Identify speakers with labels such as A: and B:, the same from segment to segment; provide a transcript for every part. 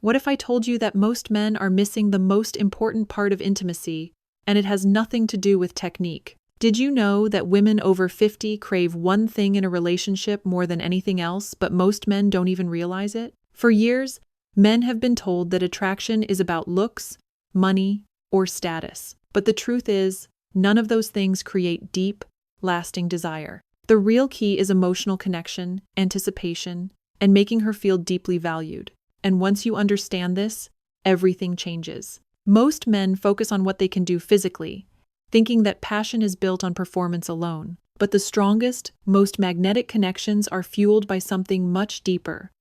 A: What if I told you that most men are missing the most important part of intimacy, and it has nothing to do with technique? Did you know that women over 50 crave one thing in a relationship more than anything else, but most men don't even realize it? For years, men have been told that attraction is about looks, money, or status. But the truth is, none of those things create deep, lasting desire. The real key is emotional connection, anticipation, and making her feel deeply valued. And once you understand this, everything changes. Most men focus on what they can do physically, thinking that passion is built on performance alone. But the strongest, most magnetic connections are fueled by something much deeper.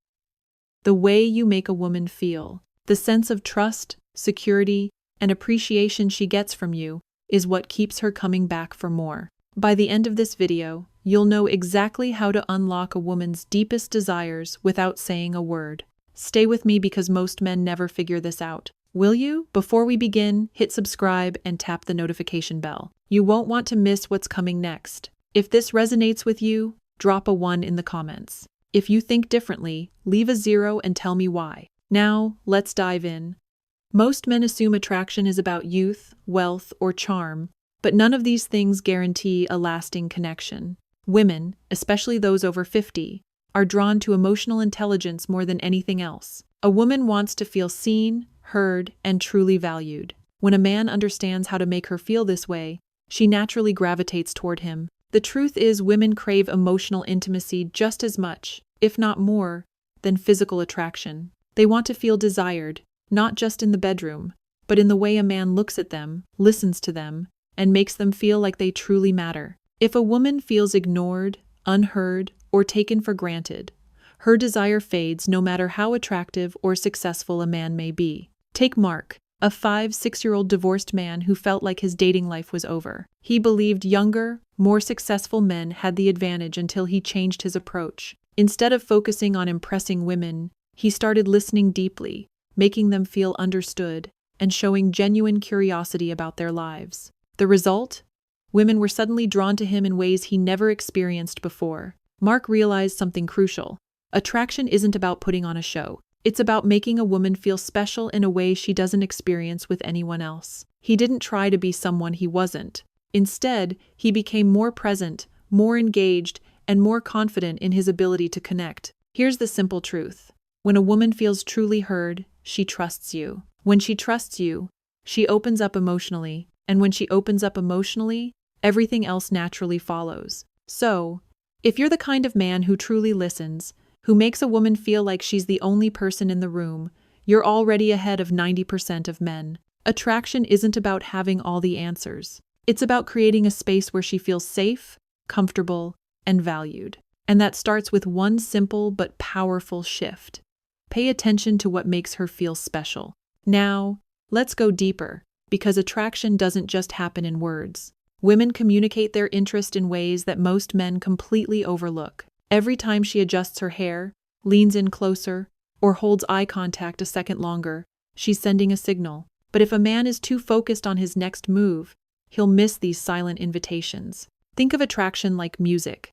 A: The way you make a woman feel, the sense of trust, security, and appreciation she gets from you is what keeps her coming back for more. By the end of this video, you'll know exactly how to unlock a woman's deepest desires without saying a word. Stay with me because most men never figure this out. Will you? Before we begin, hit subscribe and tap the notification bell. You won't want to miss what's coming next. If this resonates with you, drop a 1 in the comments. If you think differently, leave a 0 and tell me why. Now, let's dive in. Most men assume attraction is about youth, wealth, or charm, but none of these things guarantee a lasting connection. Women, especially those over 50, are drawn to emotional intelligence more than anything else. A woman wants to feel seen, heard, and truly valued. When a man understands how to make her feel this way, she naturally gravitates toward him. The truth is, women crave emotional intimacy just as much, if not more, than physical attraction. They want to feel desired, not just in the bedroom, but in the way a man looks at them, listens to them, and makes them feel like they truly matter. If a woman feels ignored, unheard, or taken for granted, her desire fades no matter how attractive or successful a man may be. Take Mark, a 6-year-old divorced man who felt like his dating life was over. He believed younger, more successful men had the advantage until he changed his approach. Instead of focusing on impressing women, he started listening deeply, making them feel understood, and showing genuine curiosity about their lives. The result? Women were suddenly drawn to him in ways he never experienced before. Mark realized something crucial. Attraction isn't about putting on a show. It's about making a woman feel special in a way she doesn't experience with anyone else. He didn't try to be someone he wasn't. Instead, he became more present, more engaged, and more confident in his ability to connect. Here's the simple truth. When a woman feels truly heard, she trusts you. When she trusts you, she opens up emotionally, and when she opens up emotionally, everything else naturally follows. So, if you're the kind of man who truly listens, who makes a woman feel like she's the only person in the room, you're already ahead of 90% of men. Attraction isn't about having all the answers. It's about creating a space where she feels safe, comfortable, and valued. And that starts with one simple but powerful shift. Pay attention to what makes her feel special. Now, let's go deeper, because attraction doesn't just happen in words. Women communicate their interest in ways that most men completely overlook. Every time she adjusts her hair, leans in closer, or holds eye contact a second longer, she's sending a signal. But if a man is too focused on his next move, he'll miss these silent invitations. Think of attraction like music.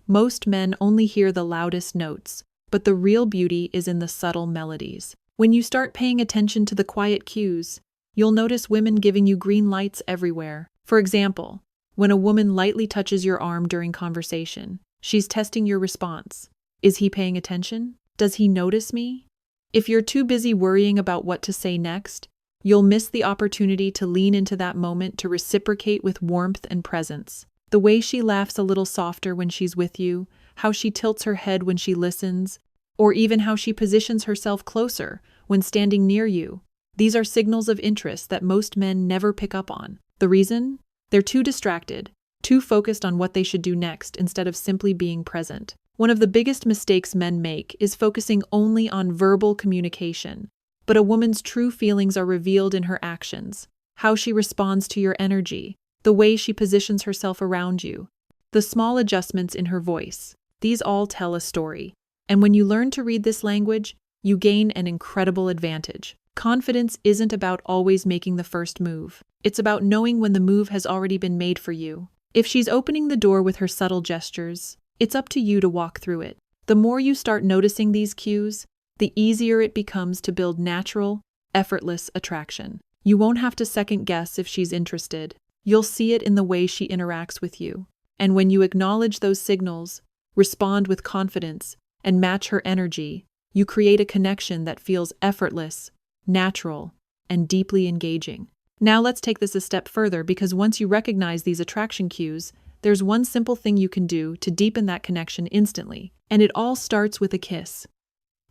A: Most men only hear the loudest notes, but the real beauty is in the subtle melodies. When you start paying attention to the quiet cues, you'll notice women giving you green lights everywhere. For example, when a woman lightly touches your arm during conversation, she's testing your response. Is he paying attention? Does he notice me? If you're too busy worrying about what to say next, you'll miss the opportunity to lean into that moment to reciprocate with warmth and presence. The way she laughs a little softer when she's with you, how she tilts her head when she listens, or even how she positions herself closer when standing near you. These are signals of interest that most men never pick up on. The reason? They're too distracted, too focused on what they should do next instead of simply being present. One of the biggest mistakes men make is focusing only on verbal communication. But a woman's true feelings are revealed in her actions, how she responds to your energy, the way she positions herself around you, the small adjustments in her voice. These all tell a story. And when you learn to read this language, you gain an incredible advantage. Confidence isn't about always making the first move. It's about knowing when the move has already been made for you. If she's opening the door with her subtle gestures, it's up to you to walk through it. The more you start noticing these cues, the easier it becomes to build natural, effortless attraction. You won't have to second guess if she's interested. You'll see it in the way she interacts with you. And when you acknowledge those signals, respond with confidence, and match her energy, you create a connection that feels effortless, natural, and deeply engaging. Now let's take this a step further, because once you recognize these attraction cues, there's one simple thing you can do to deepen that connection instantly. And it all starts with a kiss.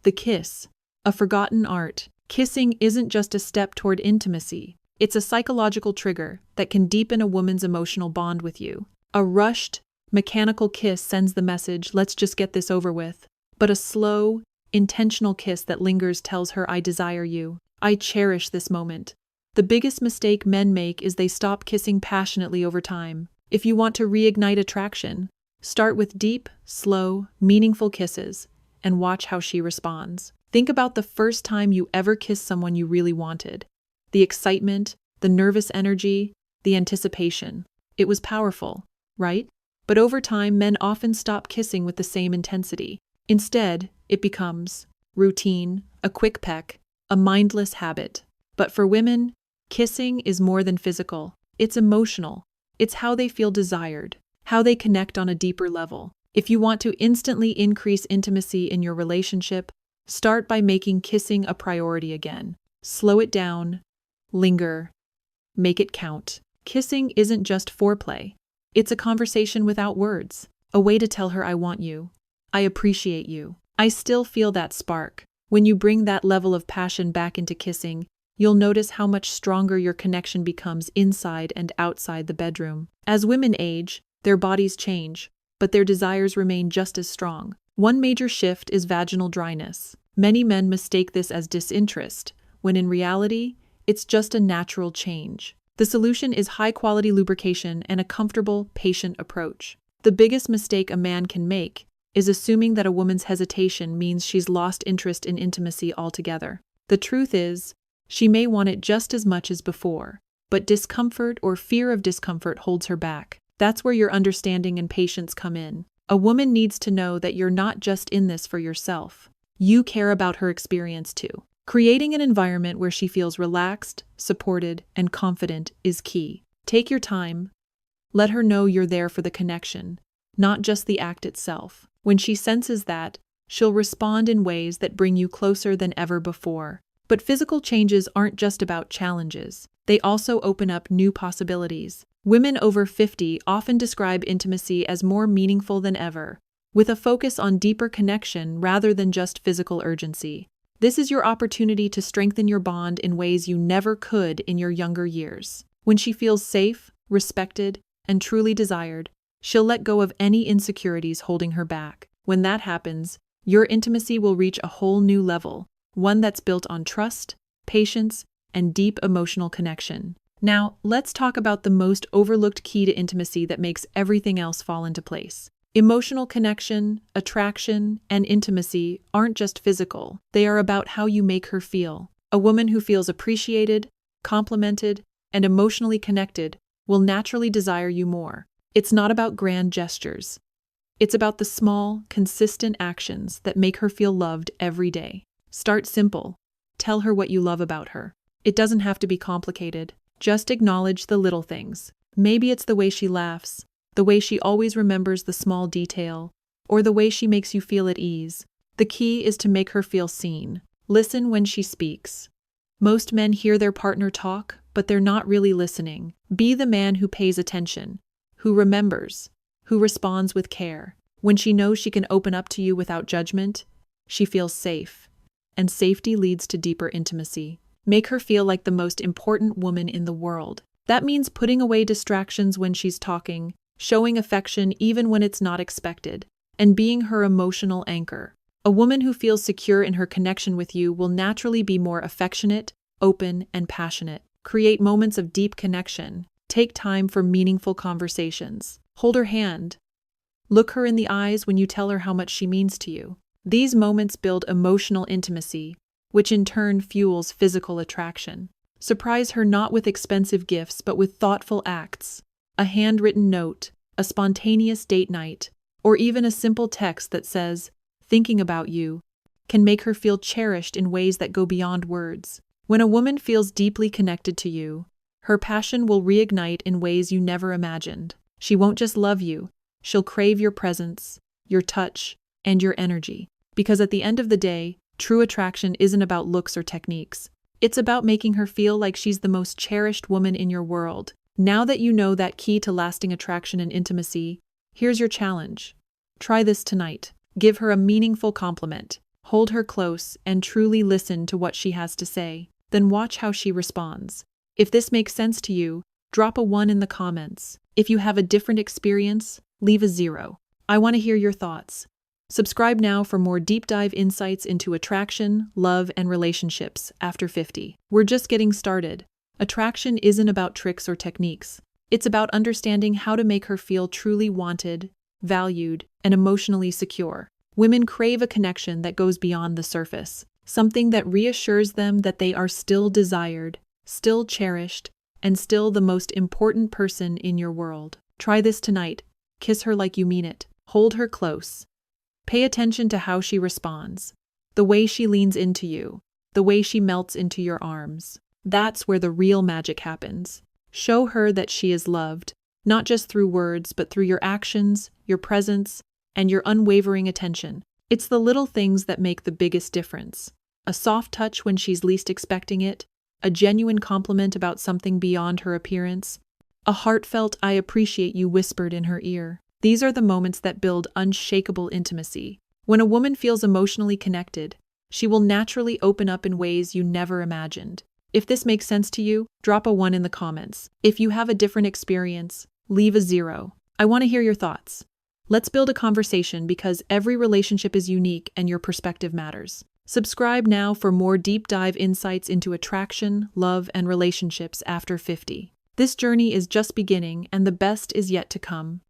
A: The kiss, a forgotten art. Kissing isn't just a step toward intimacy. It's a psychological trigger that can deepen a woman's emotional bond with you. A rushed, mechanical kiss sends the message, let's just get this over with. But a slow, intentional kiss that lingers tells her, I desire you. I cherish this moment. The biggest mistake men make is they stop kissing passionately over time. If you want to reignite attraction, start with deep, slow, meaningful kisses and watch how she responds. Think about the first time you ever kissed someone you really wanted. The excitement, the nervous energy, the anticipation. It was powerful, right? But over time, men often stop kissing with the same intensity. Instead, it becomes routine, a quick peck, a mindless habit. But for women, kissing is more than physical. It's emotional. It's how they feel desired, how they connect on a deeper level. If you want to instantly increase intimacy in your relationship, start by making kissing a priority again. Slow it down, linger, make it count. Kissing isn't just foreplay. It's a conversation without words, a way to tell her I want you, I appreciate you, I still feel that spark. When you bring that level of passion back into kissing, you'll notice how much stronger your connection becomes inside and outside the bedroom. As women age, their bodies change, but their desires remain just as strong. One major shift is vaginal dryness. Many men mistake this as disinterest, when in reality, it's just a natural change. The solution is high-quality lubrication and a comfortable, patient approach. The biggest mistake a man can make is assuming that a woman's hesitation means she's lost interest in intimacy altogether. The truth is, she may want it just as much as before, but discomfort or fear of discomfort holds her back. That's where your understanding and patience come in. A woman needs to know that you're not just in this for yourself. You care about her experience too. Creating an environment where she feels relaxed, supported, and confident is key. Take your time. Let her know you're there for the connection, not just the act itself. When she senses that, she'll respond in ways that bring you closer than ever before. But physical changes aren't just about challenges. They also open up new possibilities. Women over 50 often describe intimacy as more meaningful than ever, with a focus on deeper connection rather than just physical urgency. This is your opportunity to strengthen your bond in ways you never could in your younger years. When she feels safe, respected, and truly desired, she'll let go of any insecurities holding her back. When that happens, your intimacy will reach a whole new level, one that's built on trust, patience, and deep emotional connection. Now, let's talk about the most overlooked key to intimacy that makes everything else fall into place. Emotional connection, attraction, and intimacy aren't just physical. They are about how you make her feel. A woman who feels appreciated, complimented, and emotionally connected will naturally desire you more. It's not about grand gestures. It's about the small, consistent actions that make her feel loved every day. Start simple. Tell her what you love about her. It doesn't have to be complicated. Just acknowledge the little things. Maybe it's the way she laughs, the way she always remembers the small detail, or the way she makes you feel at ease. The key is to make her feel seen. Listen when she speaks. Most men hear their partner talk, but they're not really listening. Be the man who pays attention, who remembers, who responds with care. When she knows she can open up to you without judgment, she feels safe. And safety leads to deeper intimacy. Make her feel like the most important woman in the world. That means putting away distractions when she's talking, showing affection even when it's not expected, and being her emotional anchor. A woman who feels secure in her connection with you will naturally be more affectionate, open, and passionate. Create moments of deep connection. Take time for meaningful conversations. Hold her hand. Look her in the eyes when you tell her how much she means to you. These moments build emotional intimacy, which in turn fuels physical attraction. Surprise her not with expensive gifts, but with thoughtful acts. A handwritten note, a spontaneous date night, or even a simple text that says, "Thinking about you," can make her feel cherished in ways that go beyond words. When a woman feels deeply connected to you, her passion will reignite in ways you never imagined. She won't just love you, she'll crave your presence, your touch, and your energy. Because at the end of the day, true attraction isn't about looks or techniques. It's about making her feel like she's the most cherished woman in your world. Now that you know that key to lasting attraction and intimacy, here's your challenge. Try this tonight. Give her a meaningful compliment. Hold her close and truly listen to what she has to say. Then watch how she responds. If this makes sense to you, drop a 1 in the comments. If you have a different experience, leave a 0. I want to hear your thoughts. Subscribe now for more deep dive insights into attraction, love, and relationships after 50. We're just getting started. Attraction isn't about tricks or techniques. It's about understanding how to make her feel truly wanted, valued, and emotionally secure. Women crave a connection that goes beyond the surface, something that reassures them that they are still desired, still cherished, and still the most important person in your world. Try this tonight. Kiss her like you mean it. Hold her close. Pay attention to how she responds, the way she leans into you, the way she melts into your arms. That's where the real magic happens. Show her that she is loved, not just through words, but through your actions, your presence, and your unwavering attention. It's the little things that make the biggest difference. A soft touch when she's least expecting it, a genuine compliment about something beyond her appearance, a heartfelt "I appreciate you" whispered in her ear. These are the moments that build unshakable intimacy. When a woman feels emotionally connected, she will naturally open up in ways you never imagined. If this makes sense to you, drop a 1 in the comments. If you have a different experience, leave a 0. I want to hear your thoughts. Let's build a conversation because every relationship is unique and your perspective matters. Subscribe now for more deep dive insights into attraction, love, and relationships after 50. This journey is just beginning and the best is yet to come.